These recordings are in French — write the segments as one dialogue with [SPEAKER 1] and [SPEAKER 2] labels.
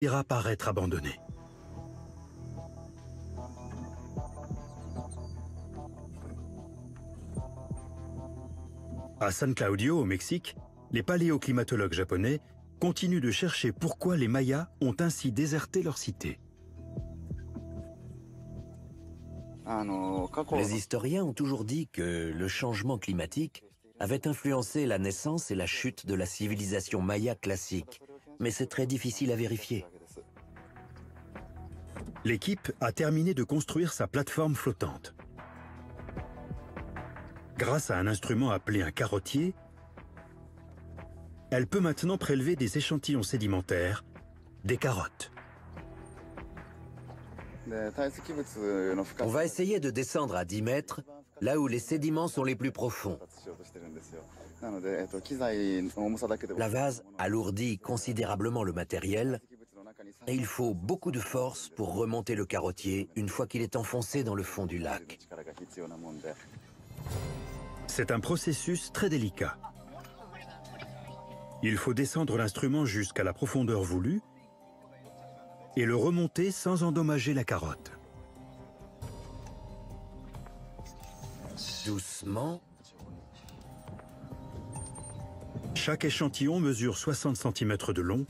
[SPEAKER 1] ira paraître abandonné. À San Claudio, au Mexique, les paléoclimatologues japonais continuent de chercher pourquoi les Mayas ont ainsi déserté leur cité.
[SPEAKER 2] Les historiens ont toujours dit que le changement climatique avait influencé la naissance et la chute de la civilisation maya classique, mais c'est très difficile à vérifier.
[SPEAKER 1] L'équipe a terminé de construire sa plateforme flottante. Grâce à un instrument appelé un carottier, elle peut maintenant prélever des échantillons sédimentaires, des carottes.
[SPEAKER 2] On va essayer de descendre à 10 mètres, là où les sédiments sont les plus profonds. La vase alourdit considérablement le matériel et il faut beaucoup de force pour remonter le carottier une fois qu'il est enfoncé dans le fond du lac.
[SPEAKER 1] C'est un processus très délicat. Il faut descendre l'instrument jusqu'à la profondeur voulue et le remonter sans endommager la carotte.
[SPEAKER 2] Doucement.
[SPEAKER 1] Chaque échantillon mesure 60 cm de long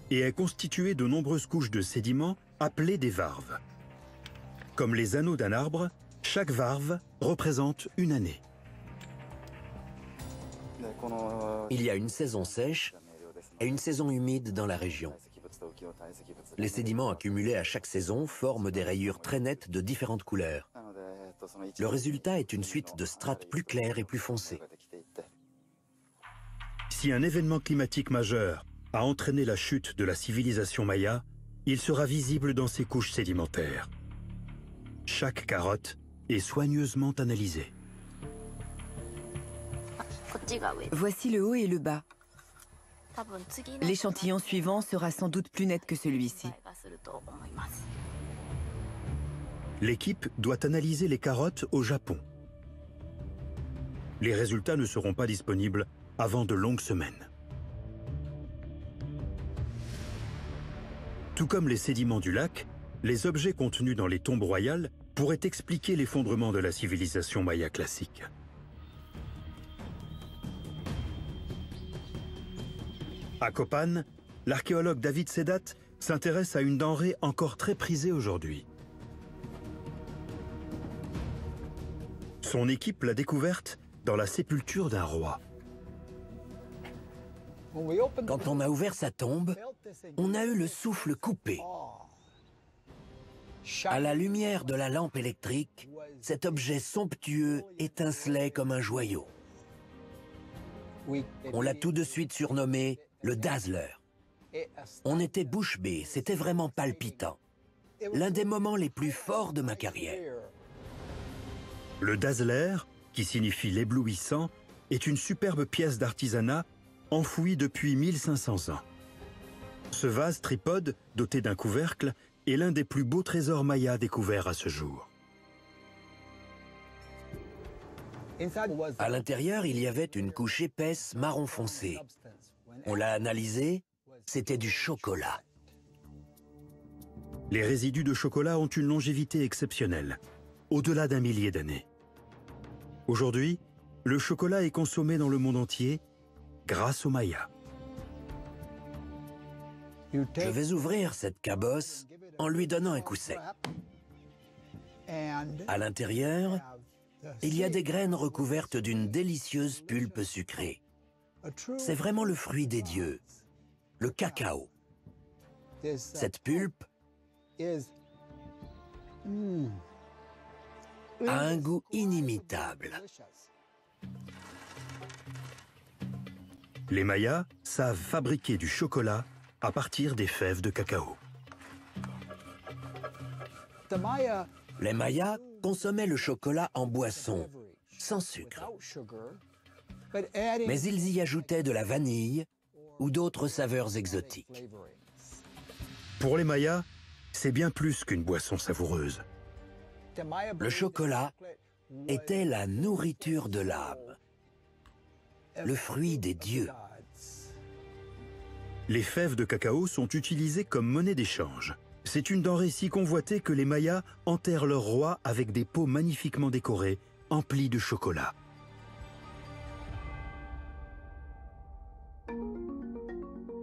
[SPEAKER 1] et est constitué de nombreuses couches de sédiments appelées des varves. Comme les anneaux d'un arbre, chaque varve représente une année.
[SPEAKER 2] Il y a une saison sèche et une saison humide dans la région. Les sédiments accumulés à chaque saison forment des rayures très nettes de différentes couleurs. Le résultat est une suite de strates plus claires et plus foncées.
[SPEAKER 1] Si un événement climatique majeur a entraîné la chute de la civilisation maya, il sera visible dans ces couches sédimentaires. Chaque carotte est soigneusement analysée.
[SPEAKER 3] Voici le haut et le bas. L'échantillon suivant sera sans doute plus net que celui-ci.
[SPEAKER 1] L'équipe doit analyser les carottes au Japon. Les résultats ne seront pas disponibles avant de longues semaines. Tout comme les sédiments du lac, les objets contenus dans les tombes royales pourraient expliquer l'effondrement de la civilisation maya classique. À Copan, l'archéologue David Sedat s'intéresse à une denrée encore très prisée aujourd'hui. Son équipe l'a découverte dans la sépulture d'un roi.
[SPEAKER 2] Quand on a ouvert sa tombe, on a eu le souffle coupé. À la lumière de la lampe électrique, cet objet somptueux étincelait comme un joyau. On l'a tout de suite surnommé le Dazzler. On était bouche bée, c'était vraiment palpitant. L'un des moments les plus forts de ma carrière.
[SPEAKER 1] Le Dazzler, qui signifie l'éblouissant, est une superbe pièce d'artisanat enfouie depuis 1500 ans. Ce vase tripode, doté d'un couvercle, est l'un des plus beaux trésors mayas découverts à ce jour.
[SPEAKER 2] À l'intérieur, il y avait une couche épaisse marron foncé. On l'a analysé, c'était du chocolat.
[SPEAKER 1] Les résidus de chocolat ont une longévité exceptionnelle, au-delà d'1 millier d'années. Aujourd'hui, le chocolat est consommé dans le monde entier grâce aux Mayas.
[SPEAKER 2] Je vais ouvrir cette cabosse en lui donnant un coup sec. À l'intérieur, il y a des graines recouvertes d'une délicieuse pulpe sucrée. C'est vraiment le fruit des dieux, le cacao. Cette pulpe a un goût inimitable.
[SPEAKER 1] Les Mayas savent fabriquer du chocolat à partir des fèves de cacao.
[SPEAKER 2] Les Mayas consommaient le chocolat en boisson, sans sucre. Mais ils y ajoutaient de la vanille ou d'autres saveurs exotiques.
[SPEAKER 1] Pour les Mayas, c'est bien plus qu'une boisson savoureuse.
[SPEAKER 2] Le chocolat était la nourriture de l'âme, le fruit des dieux.
[SPEAKER 1] Les fèves de cacao sont utilisées comme monnaie d'échange. C'est une denrée si convoitée que les Mayas enterrent leur roi avec des pots magnifiquement décorés, emplis de chocolat.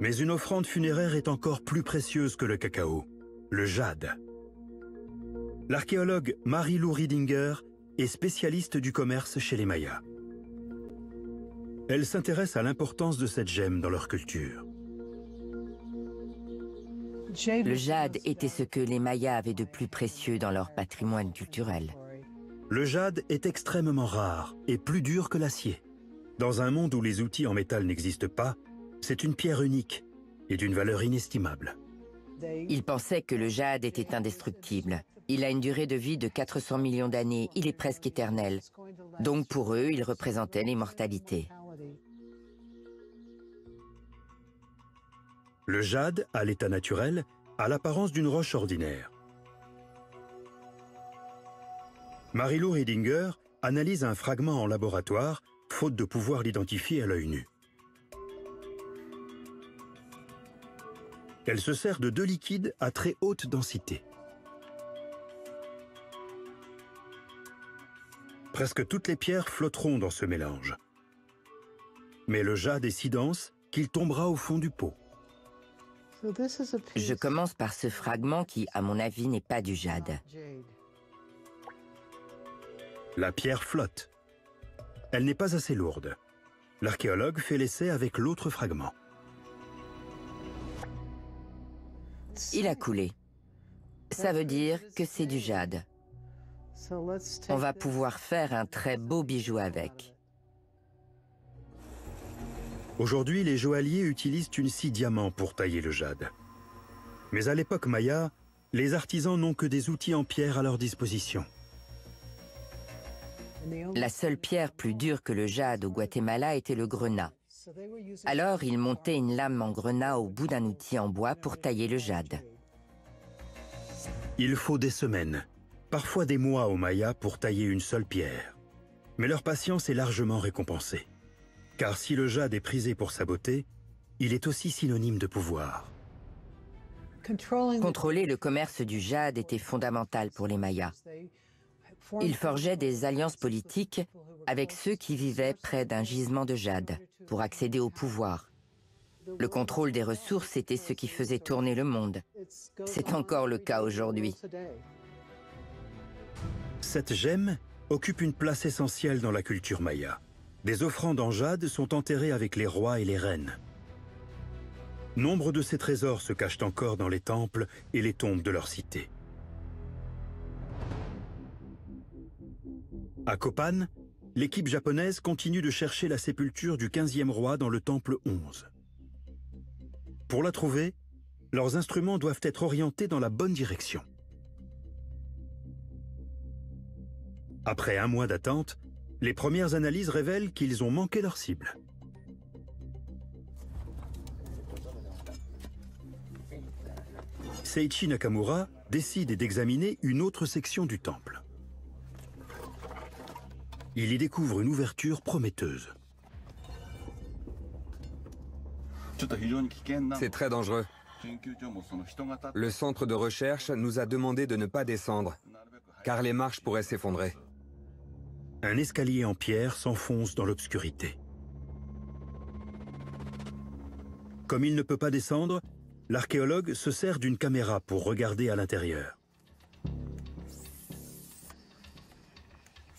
[SPEAKER 1] Mais une offrande funéraire est encore plus précieuse que le cacao, le jade. L'archéologue Mary-Lou Riedinger est spécialiste du commerce chez les Mayas. Elle s'intéresse à l'importance de cette gemme dans leur culture.
[SPEAKER 3] Le jade était ce que les Mayas avaient de plus précieux dans leur patrimoine culturel.
[SPEAKER 1] Le jade est extrêmement rare et plus dur que l'acier. Dans un monde où les outils en métal n'existent pas, c'est une pierre unique et d'une valeur inestimable.
[SPEAKER 3] Ils pensaient que le jade était indestructible. Il a une durée de vie de 400 millions d'années, il est presque éternel. Donc pour eux, il représentait l'immortalité.
[SPEAKER 1] Le jade, à l'état naturel, a l'apparence d'une roche ordinaire. Mary-Lou Riedinger analyse un fragment en laboratoire, faute de pouvoir l'identifier à l'œil nu. Elle se sert de deux liquides à très haute densité. Presque toutes les pierres flotteront dans ce mélange. Mais le jade est si dense qu'il tombera au fond du pot.
[SPEAKER 3] Je commence par ce fragment qui, à mon avis, n'est pas du jade.
[SPEAKER 1] La pierre flotte. Elle n'est pas assez lourde. L'archéologue fait l'essai avec l'autre fragment.
[SPEAKER 3] Il a coulé. Ça veut dire que c'est du jade. On va pouvoir faire un très beau bijou avec.
[SPEAKER 1] Aujourd'hui, les joailliers utilisent une scie diamant pour tailler le jade. Mais à l'époque maya, les artisans n'ont que des outils en pierre à leur disposition.
[SPEAKER 3] La seule pierre plus dure que le jade au Guatemala était le grenat. Alors, ils montaient une lame en grenat au bout d'un outil en bois pour tailler le jade.
[SPEAKER 1] Il faut des semaines, parfois des mois aux Mayas pour tailler une seule pierre. Mais leur patience est largement récompensée. Car si le jade est prisé pour sa beauté, il est aussi synonyme de pouvoir.
[SPEAKER 3] Contrôler le commerce du jade était fondamental pour les Mayas. Ils forgeaient des alliances politiques avec ceux qui vivaient près d'un gisement de jade pour accéder au pouvoir. Le contrôle des ressources était ce qui faisait tourner le monde. C'est encore le cas aujourd'hui.
[SPEAKER 1] Cette gemme occupe une place essentielle dans la culture maya. Des offrandes en jade sont enterrées avec les rois et les reines. Nombre de ces trésors se cachent encore dans les temples et les tombes de leur cité. À Copan, l'équipe japonaise continue de chercher la sépulture du 15e roi dans le temple 11. Pour la trouver, leurs instruments doivent être orientés dans la bonne direction. Après un mois d'attente, les premières analyses révèlent qu'ils ont manqué leur cible. Seiichi Nakamura décide d'examiner une autre section du temple. Il y découvre une ouverture prometteuse.
[SPEAKER 4] C'est très dangereux. Le centre de recherche nous a demandé de ne pas descendre, car les marches pourraient s'effondrer.
[SPEAKER 1] Un escalier en pierre s'enfonce dans l'obscurité. Comme il ne peut pas descendre, l'archéologue se sert d'une caméra pour regarder à l'intérieur.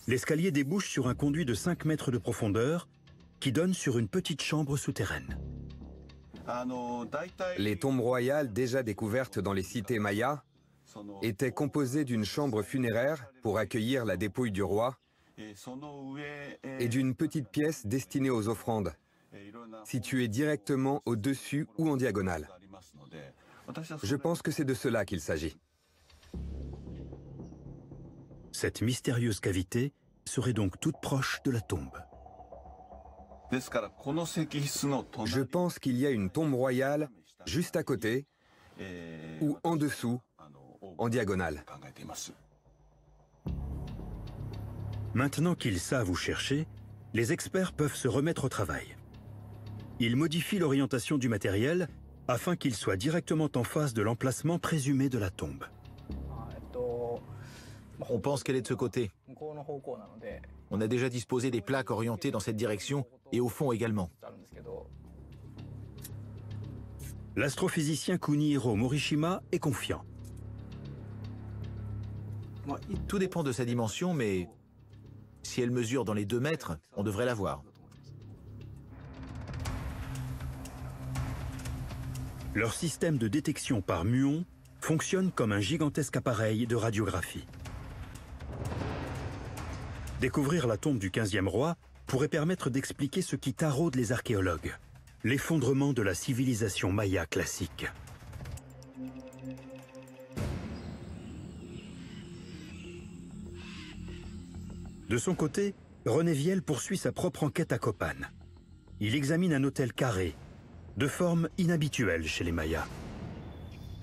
[SPEAKER 1] L'escalier débouche sur un conduit de 5 mètres de profondeur qui donne sur une petite chambre souterraine.
[SPEAKER 4] Les tombes royales déjà découvertes dans les cités mayas étaient composées d'une chambre funéraire pour accueillir la dépouille du roi et d'une petite pièce destinée aux offrandes, située directement au-dessus ou en diagonale. Je pense que c'est de cela qu'il s'agit.
[SPEAKER 1] Cette mystérieuse cavité serait donc toute proche de la tombe.
[SPEAKER 4] Je pense qu'il y a une tombe royale juste à côté ou en dessous, en diagonale.
[SPEAKER 1] Maintenant qu'ils savent où chercher, les experts peuvent se remettre au travail. Ils modifient l'orientation du matériel afin qu'il soit directement en face de l'emplacement présumé de la tombe.
[SPEAKER 5] On pense qu'elle est de ce côté. On a déjà disposé des plaques orientées dans cette direction et au fond également.
[SPEAKER 1] L'astrophysicien Kunihiro Morishima est confiant.
[SPEAKER 5] Tout dépend de sa dimension, mais si elle mesure dans les 2 mètres, on devrait la voir.
[SPEAKER 1] Leur système de détection par muon fonctionne comme un gigantesque appareil de radiographie. Découvrir la tombe du 15e roi pourrait permettre d'expliquer ce qui taraude les archéologues, l'effondrement de la civilisation maya classique. De son côté, René Viel poursuit sa propre enquête à Copan. Il examine un hôtel carré, de forme inhabituelle chez les Mayas.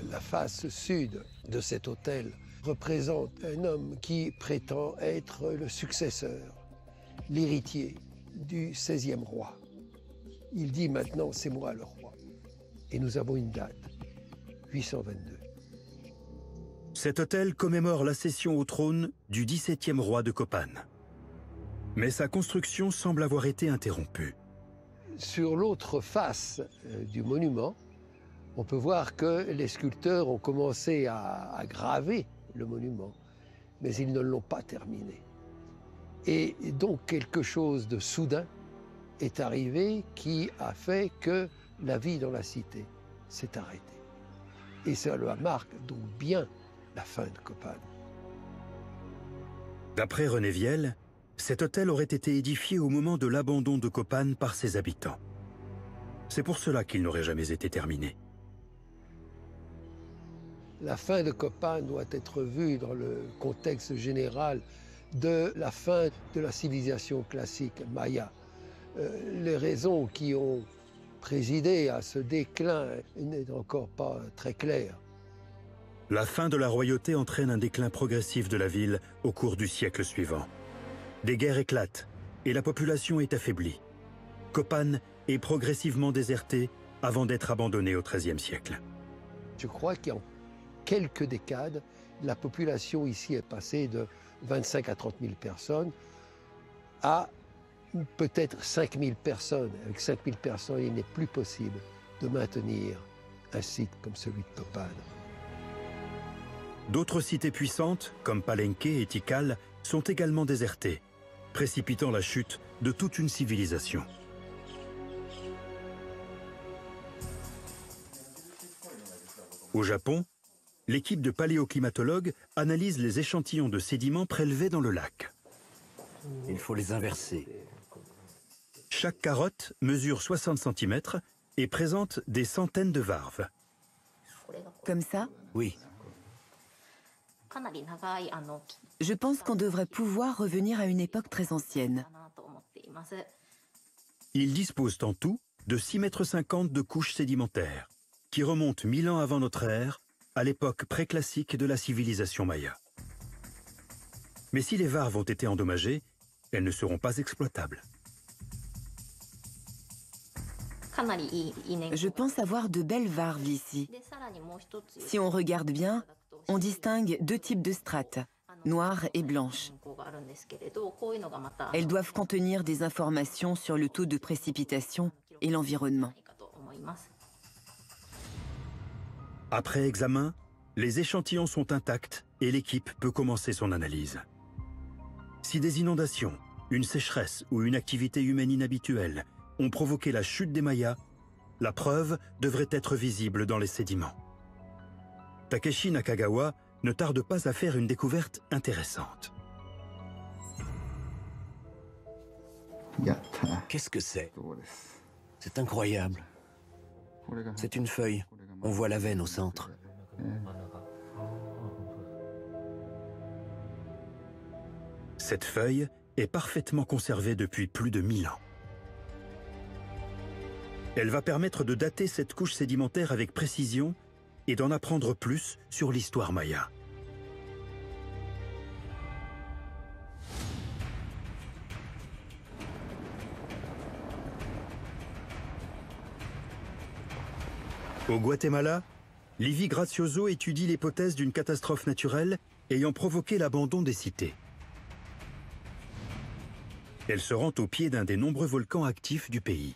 [SPEAKER 6] La face sud de cet hôtel représente un homme qui prétend être le successeur, l'héritier du 16e roi. Il dit maintenant, c'est moi le roi. Et nous avons une date, 822.
[SPEAKER 1] Cet hôtel commémore l'accession au trône du 17e roi de Copan. Mais sa construction semble avoir été interrompue.
[SPEAKER 6] Sur l'autre face du monument, on peut voir que les sculpteurs ont commencé à graver le monument, mais ils ne l'ont pas terminé. Et donc quelque chose de soudain est arrivé qui a fait que la vie dans la cité s'est arrêtée. Et cela marque donc bien la fin de Copan.
[SPEAKER 1] D'après René Viel, cet hôtel aurait été édifié au moment de l'abandon de Copan par ses habitants. C'est pour cela qu'il n'aurait jamais été terminé.
[SPEAKER 6] La fin de Copan doit être vue dans le contexte général de la fin de la civilisation classique maya. Les raisons qui ont présidé à ce déclin n'est encore pas très claires.
[SPEAKER 1] La fin de la royauté entraîne un déclin progressif de la ville au cours du siècle suivant. Des guerres éclatent et la population est affaiblie. Copan est progressivement désertée avant d'être abandonnée au XIIIe siècle.
[SPEAKER 6] Je crois qu'en quelques décades, la population ici est passée de 25 à 30 000 personnes à peut-être 5 000 personnes. Avec 5 000 personnes, il n'est plus possible de maintenir un site comme celui de Copan.
[SPEAKER 1] D'autres cités puissantes, comme Palenque et Tikal, sont également désertées, précipitant la chute de toute une civilisation. Au Japon, l'équipe de paléoclimatologues analyse les échantillons de sédiments prélevés dans le lac.
[SPEAKER 2] Il faut les inverser.
[SPEAKER 1] Chaque carotte mesure 60 cm et présente des centaines de varves.
[SPEAKER 7] Comme ça?
[SPEAKER 2] Oui.
[SPEAKER 7] Je pense qu'on devrait pouvoir revenir à une époque très ancienne.
[SPEAKER 1] Ils disposent en tout de 6,50 m de couches sédimentaires, qui remontent 1000 ans avant notre ère, à l'époque préclassique de la civilisation maya. Mais si les varves ont été endommagées, elles ne seront pas exploitables.
[SPEAKER 7] Je pense avoir de belles varves ici. Si on regarde bien, on distingue 2 types de strates, noires et blanches. Elles doivent contenir des informations sur le taux de précipitation et l'environnement.
[SPEAKER 1] Après examen, les échantillons sont intacts et l'équipe peut commencer son analyse. Si des inondations, une sécheresse ou une activité humaine inhabituelle ont provoqué la chute des Mayas, la preuve devrait être visible dans les sédiments. Takeshi Nakagawa ne tarde pas à faire une découverte intéressante.
[SPEAKER 2] Qu'est-ce que c'est? C'est incroyable. C'est une feuille. On voit la veine au centre.
[SPEAKER 1] Cette feuille est parfaitement conservée depuis plus de 1000 ans. Elle va permettre de dater cette couche sédimentaire avec précision et d'en apprendre plus sur l'histoire maya. Au Guatemala, Livy Gracioso étudie l'hypothèse d'une catastrophe naturelle ayant provoqué l'abandon des cités. Elle se rend au pied d'un des nombreux volcans actifs du pays.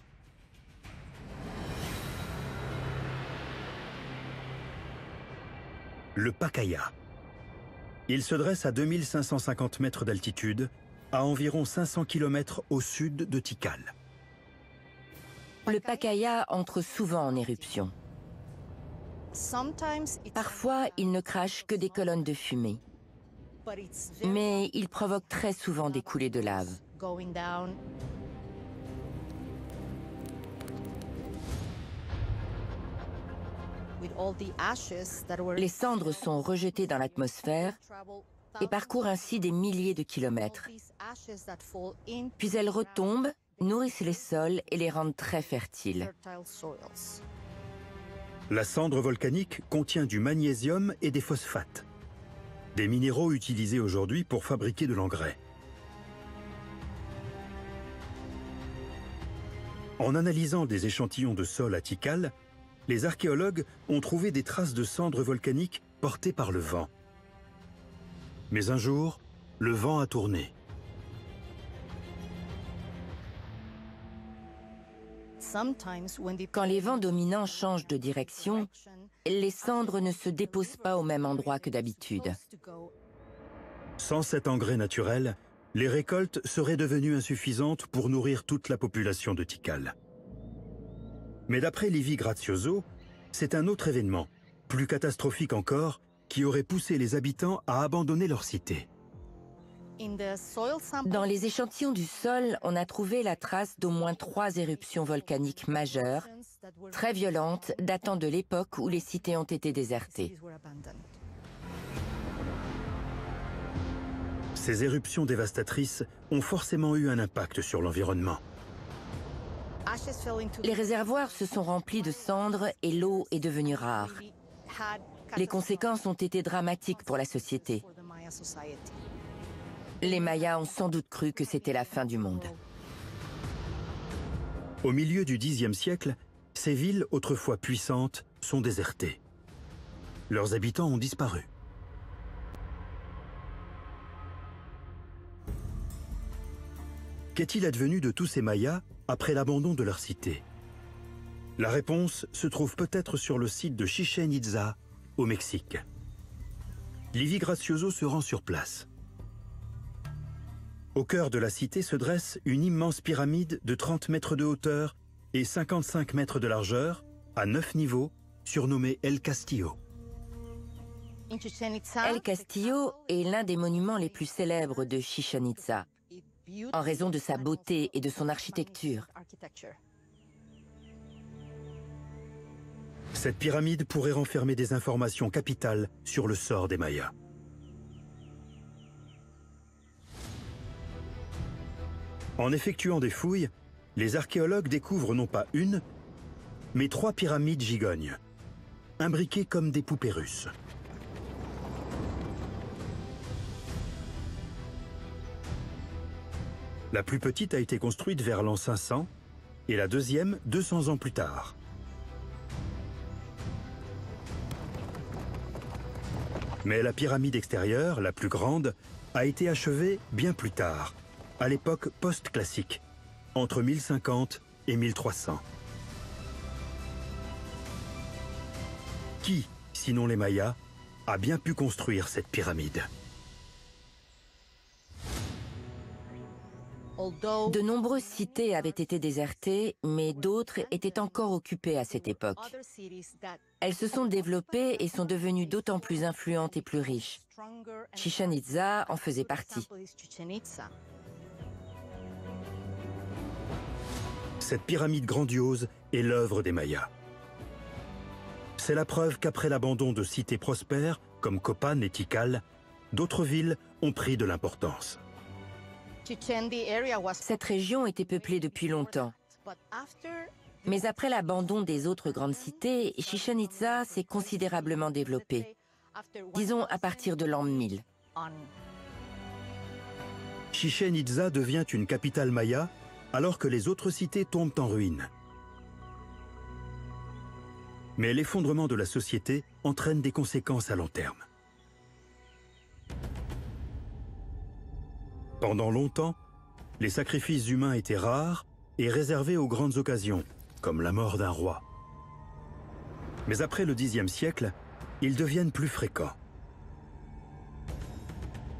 [SPEAKER 1] Le Pacaya. Il se dresse à 2550 mètres d'altitude, à environ 500 km au sud de Tikal.
[SPEAKER 3] Le Pacaya entre souvent en éruption. Parfois, il ne crache que des colonnes de fumée. Mais il provoque très souvent des coulées de lave. Les cendres sont rejetées dans l'atmosphère et parcourent ainsi des milliers de kilomètres. Puis elles retombent, nourrissent les sols et les rendent très fertiles.
[SPEAKER 1] La cendre volcanique contient du magnésium et des phosphates, des minéraux utilisés aujourd'hui pour fabriquer de l'engrais. En analysant des échantillons de sol à Tikal, les archéologues ont trouvé des traces de cendres volcaniques portées par le vent. Mais un jour, le vent a tourné.
[SPEAKER 3] Quand les vents dominants changent de direction, les cendres ne se déposent pas au même endroit que d'habitude.
[SPEAKER 1] Sans cet engrais naturel, les récoltes seraient devenues insuffisantes pour nourrir toute la population de Tikal. Mais d'après Livy Gracioso, c'est un autre événement, plus catastrophique encore, qui aurait poussé les habitants à abandonner leur cité.
[SPEAKER 3] Dans les échantillons du sol, on a trouvé la trace d'au moins 3 éruptions volcaniques majeures, très violentes, datant de l'époque où les cités ont été désertées.
[SPEAKER 1] Ces éruptions dévastatrices ont forcément eu un impact sur l'environnement.
[SPEAKER 3] Les réservoirs se sont remplis de cendres et l'eau est devenue rare. Les conséquences ont été dramatiques pour la société. Les Mayas ont sans doute cru que c'était la fin du monde.
[SPEAKER 1] Au milieu du Xe siècle, ces villes, autrefois puissantes, sont désertées. Leurs habitants ont disparu. Qu'est-il advenu de tous ces Mayas après l'abandon de leur cité? La réponse se trouve peut-être sur le site de Chichén Itzá, au Mexique. Livy Gracioso se rend sur place. Au cœur de la cité se dresse une immense pyramide de 30 mètres de hauteur et 55 mètres de largeur, à 9 niveaux, surnommée El Castillo.
[SPEAKER 3] El Castillo est l'un des monuments les plus célèbres de Chichén Itzá, en raison de sa beauté et de son architecture.
[SPEAKER 1] Cette pyramide pourrait renfermer des informations capitales sur le sort des Mayas. En effectuant des fouilles, les archéologues découvrent non pas une, mais 3 pyramides gigognes, imbriquées comme des poupées russes. La plus petite a été construite vers l'an 500 et la deuxième 200 ans plus tard. Mais la pyramide extérieure, la plus grande, a été achevée bien plus tard, à l'époque post-classique, entre 1050 et 1300. Qui, sinon les Mayas, a bien pu construire cette pyramide?
[SPEAKER 3] De nombreuses cités avaient été désertées, mais d'autres étaient encore occupées à cette époque. Elles se sont développées et sont devenues d'autant plus influentes et plus riches. Chichén Itzá en faisait partie.
[SPEAKER 1] Cette pyramide grandiose est l'œuvre des Mayas. C'est la preuve qu'après l'abandon de cités prospères, comme Copan et Tikal, d'autres villes ont pris de l'importance.
[SPEAKER 3] Cette région était peuplée depuis longtemps. Mais après l'abandon des autres grandes cités, Chichén Itzá s'est considérablement développée, disons à partir de l'an 1000.
[SPEAKER 1] Chichén Itzá devient une capitale maya alors que les autres cités tombent en ruine. Mais l'effondrement de la société entraîne des conséquences à long terme. Pendant longtemps, les sacrifices humains étaient rares et réservés aux grandes occasions, comme la mort d'un roi. Mais après le Xe siècle, ils deviennent plus fréquents.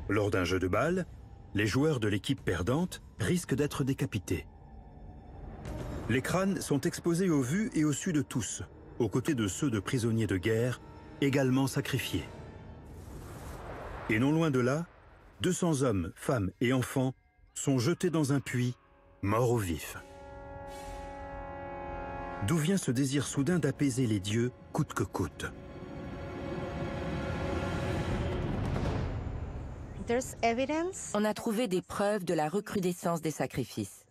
[SPEAKER 1] Lors d'un jeu de balle, les joueurs de l'équipe perdante risquent d'être décapités. Les crânes sont exposés aux vues et au su de tous, aux côtés de ceux de prisonniers de guerre, également sacrifiés. Et non loin de là, 200 hommes, femmes et enfants sont jetés dans un puits, morts au vif. D'où vient ce désir soudain d'apaiser les dieux coûte que coûte?
[SPEAKER 3] On a trouvé des preuves de la recrudescence des sacrifices.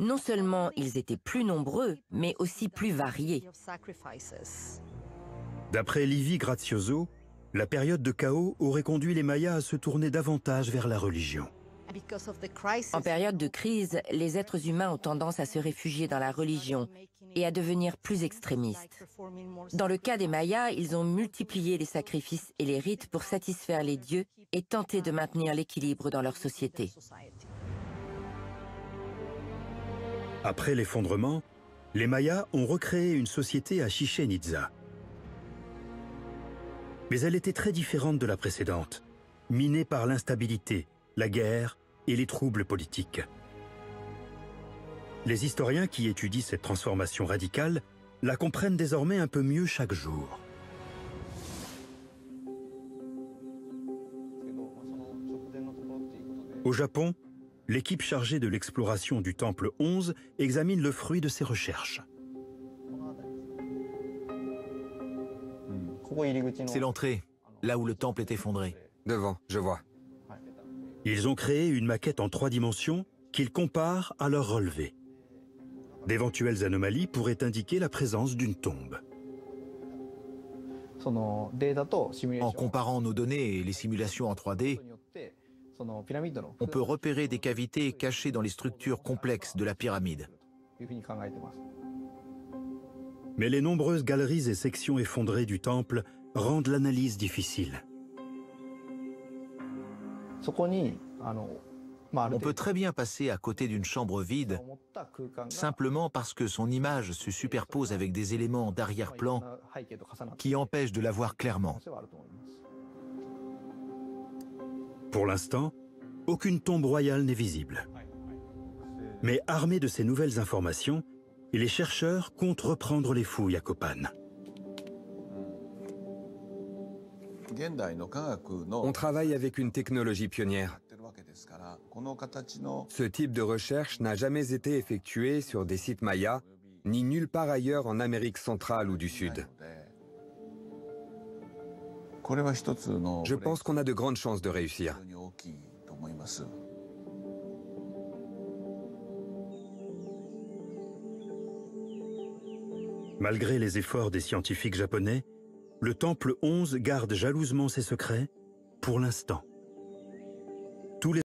[SPEAKER 3] Non seulement ils étaient plus nombreux, mais aussi plus variés.
[SPEAKER 1] D'après Livy Grazioso, la période de chaos aurait conduit les Mayas à se tourner davantage vers la religion.
[SPEAKER 3] En période de crise, les êtres humains ont tendance à se réfugier dans la religion et à devenir plus extrémistes. Dans le cas des Mayas, ils ont multiplié les sacrifices et les rites pour satisfaire les dieux et tenter de maintenir l'équilibre dans leur société.
[SPEAKER 1] Après l'effondrement, les Mayas ont recréé une société à Chichén Itzá. Mais elle était très différente de la précédente, minée par l'instabilité, la guerre et les troubles politiques. Les historiens qui étudient cette transformation radicale la comprennent désormais un peu mieux chaque jour. Au Japon, l'équipe chargée de l'exploration du temple 11 examine le fruit de ses recherches.
[SPEAKER 5] C'est l'entrée, là où le temple est effondré.
[SPEAKER 4] Devant, je vois.
[SPEAKER 1] Ils ont créé une maquette en 3 dimensions qu'ils comparent à leur relevé. D'éventuelles anomalies pourraient indiquer la présence d'une tombe.
[SPEAKER 5] En comparant nos données et les simulations en 3D, on peut repérer des cavités cachées dans les structures complexes de la pyramide.
[SPEAKER 1] Mais les nombreuses galeries et sections effondrées du temple rendent l'analyse difficile.
[SPEAKER 5] On peut très bien passer à côté d'une chambre vide simplement parce que son image se superpose avec des éléments d'arrière-plan qui empêchent de la voir clairement.
[SPEAKER 1] Pour l'instant, aucune tombe royale n'est visible. Mais armés de ces nouvelles informations, les chercheurs comptent reprendre les fouilles à Copan.
[SPEAKER 4] On travaille avec une technologie pionnière. Ce type de recherche n'a jamais été effectué sur des sites mayas, ni nulle part ailleurs en Amérique centrale ou du Sud. Je pense qu'on a de grandes chances de réussir.
[SPEAKER 1] Malgré les efforts des scientifiques japonais, le temple 11 garde jalousement ses secrets pour l'instant.